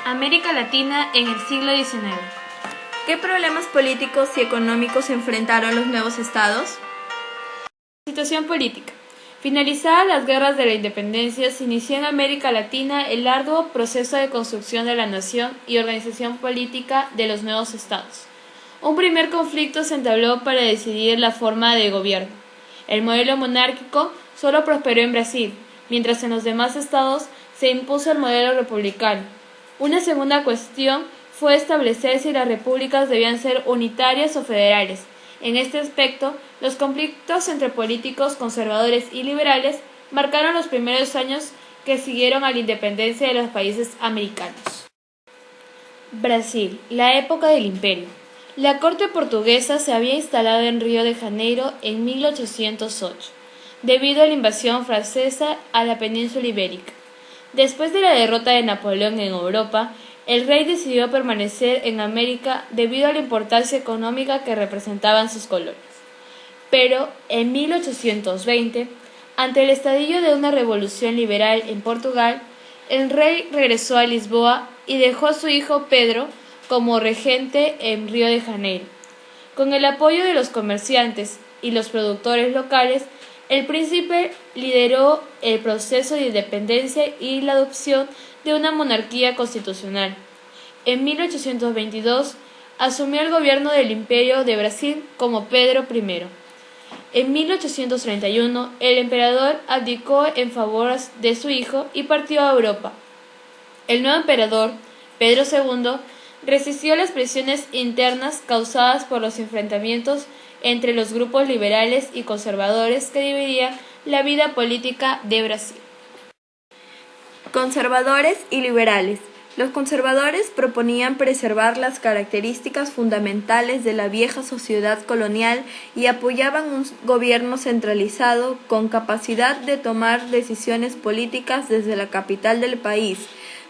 América Latina en el siglo XIX. ¿Qué problemas políticos y económicos enfrentaron los nuevos estados? Situación política. Finalizadas las guerras de la independencia, se inició en América Latina el arduo proceso de construcción de la nación y organización política de los nuevos estados. Un primer conflicto se entabló para decidir la forma de gobierno. El modelo monárquico solo prosperó en Brasil, mientras en los demás estados se impuso el modelo republicano. Una segunda cuestión fue establecer si las repúblicas debían ser unitarias o federales. En este aspecto, los conflictos entre políticos conservadores y liberales marcaron los primeros años que siguieron a la independencia de los países americanos. Brasil, la época del imperio. La corte portuguesa se había instalado en Río de Janeiro en 1808, debido a la invasión francesa a la península ibérica. Después de la derrota de Napoleón en Europa, el rey decidió permanecer en América debido a la importancia económica que representaban sus colonias. Pero en 1820, ante el estadillo de una revolución liberal en Portugal, el rey regresó a Lisboa y dejó a su hijo Pedro como regente en Río de Janeiro. Con el apoyo de los comerciantes y los productores locales, el príncipe lideró el proceso de independencia y la adopción de una monarquía constitucional. En 1822 asumió el gobierno del Imperio de Brasil como Pedro I. En 1831 el emperador abdicó en favor de su hijo y partió a Europa. El nuevo emperador, Pedro II, resistió las presiones internas causadas por los enfrentamientos entre los grupos liberales y conservadores que dividían la vida política de Brasil. Conservadores y liberales. Los conservadores proponían preservar las características fundamentales de la vieja sociedad colonial y apoyaban un gobierno centralizado con capacidad de tomar decisiones políticas desde la capital del país,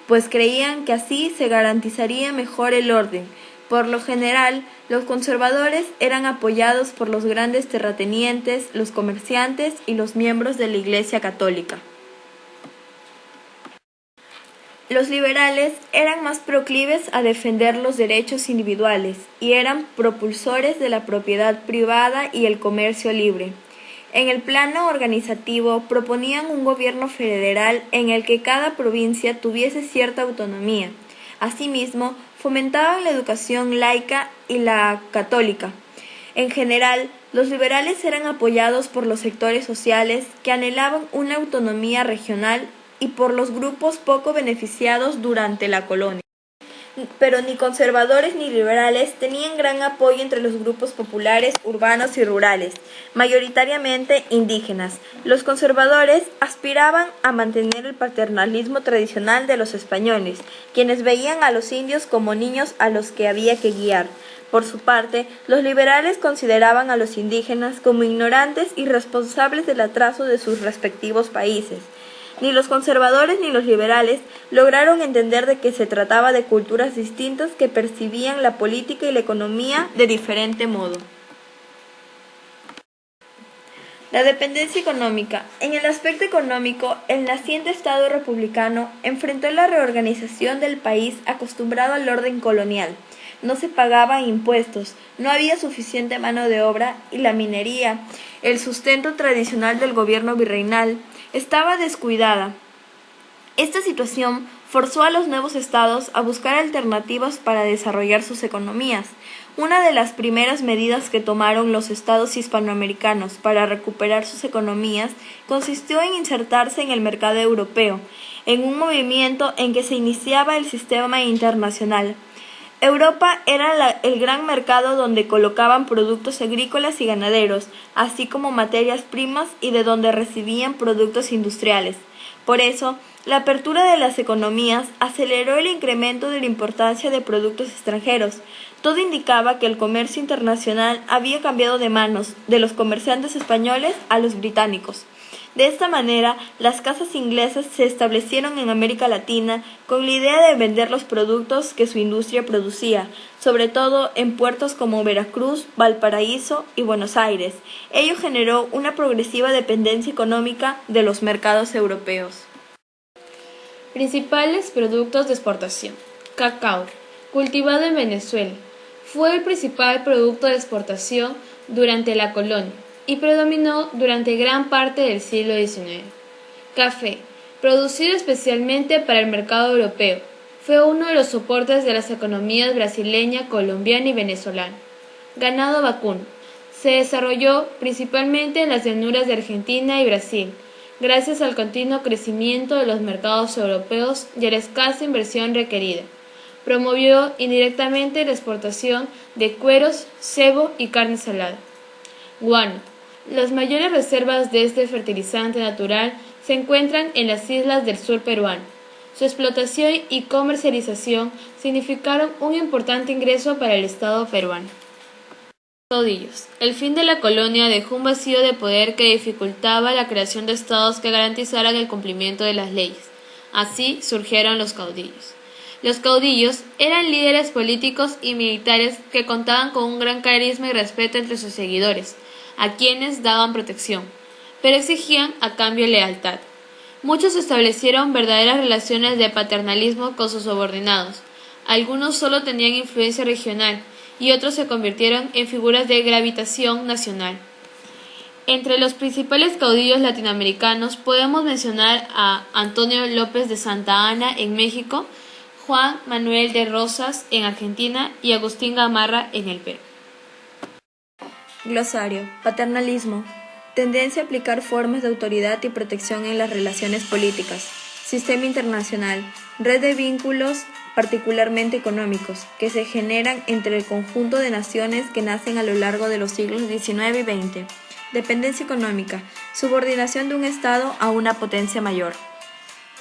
pues creían que así se garantizaría mejor el orden. Por lo general, los conservadores eran apoyados por los grandes terratenientes, los comerciantes y los miembros de la Iglesia Católica. Los liberales eran más proclives a defender los derechos individuales y eran propulsores de la propiedad privada y el comercio libre. En el plano organizativo proponían un gobierno federal en el que cada provincia tuviese cierta autonomía. Asimismo, fomentaban la educación laica y la católica. En general, los liberales eran apoyados por los sectores sociales que anhelaban una autonomía regional y por los grupos poco beneficiados durante la colonia. Pero ni conservadores ni liberales tenían gran apoyo entre los grupos populares, urbanos y rurales, mayoritariamente indígenas. Los conservadores aspiraban a mantener el paternalismo tradicional de los españoles, quienes veían a los indios como niños a los que había que guiar. Por su parte, los liberales consideraban a los indígenas como ignorantes y responsables del atraso de sus respectivos países. Ni los conservadores ni los liberales lograron entender de que se trataba de culturas distintas que percibían la política y la economía de diferente modo. La dependencia económica. En el aspecto económico, el naciente Estado republicano enfrentó la reorganización del país acostumbrado al orden colonial. No se pagaban impuestos, no había suficiente mano de obra y la minería, el sustento tradicional del gobierno virreinal, estaba descuidada. Esta situación forzó a los nuevos estados a buscar alternativas para desarrollar sus economías. Una de las primeras medidas que tomaron los estados hispanoamericanos para recuperar sus economías consistió en insertarse en el mercado europeo, en un movimiento en que se iniciaba el sistema internacional. Europa era el gran mercado donde colocaban productos agrícolas y ganaderos, así como materias primas y de donde recibían productos industriales. Por eso, la apertura de las economías aceleró el incremento de la importancia de productos extranjeros. Todo indicaba que el comercio internacional había cambiado de manos, de los comerciantes españoles a los británicos. De esta manera, las casas inglesas se establecieron en América Latina con la idea de vender los productos que su industria producía, sobre todo en puertos como Veracruz, Valparaíso y Buenos Aires. Ello generó una progresiva dependencia económica de los mercados europeos. Principales productos de exportación. Cacao, cultivado en Venezuela. Fue el principal producto de exportación durante la colonia y predominó durante gran parte del siglo XIX. Café, producido especialmente para el mercado europeo, fue uno de los soportes de las economías brasileña, colombiana y venezolana. Ganado vacuno, se desarrolló principalmente en las llanuras de Argentina y Brasil, gracias al continuo crecimiento de los mercados europeos y a la escasa inversión requerida. Promovió indirectamente la exportación de cueros, cebo y carne salada. Guano. Las mayores reservas de este fertilizante natural se encuentran en las islas del sur peruano. Su explotación y comercialización significaron un importante ingreso para el Estado peruano. Caudillos. El fin de la colonia dejó un vacío de poder que dificultaba la creación de estados que garantizaran el cumplimiento de las leyes. Así surgieron los caudillos. Los caudillos eran líderes políticos y militares que contaban con un gran carisma y respeto entre sus seguidores, a quienes daban protección, pero exigían a cambio lealtad. Muchos establecieron verdaderas relaciones de paternalismo con sus subordinados. Algunos solo tenían influencia regional y otros se convirtieron en figuras de gravitación nacional. Entre los principales caudillos latinoamericanos podemos mencionar a Antonio López de Santa Anna en México, Juan Manuel de Rosas en Argentina y Agustín Gamarra en el Perú. Glosario. Paternalismo. Tendencia a aplicar formas de autoridad y protección en las relaciones políticas. Sistema internacional. Red de vínculos, particularmente económicos, que se generan entre el conjunto de naciones que nacen a lo largo de los siglos XIX y XX. Dependencia económica. Subordinación de un Estado a una potencia mayor.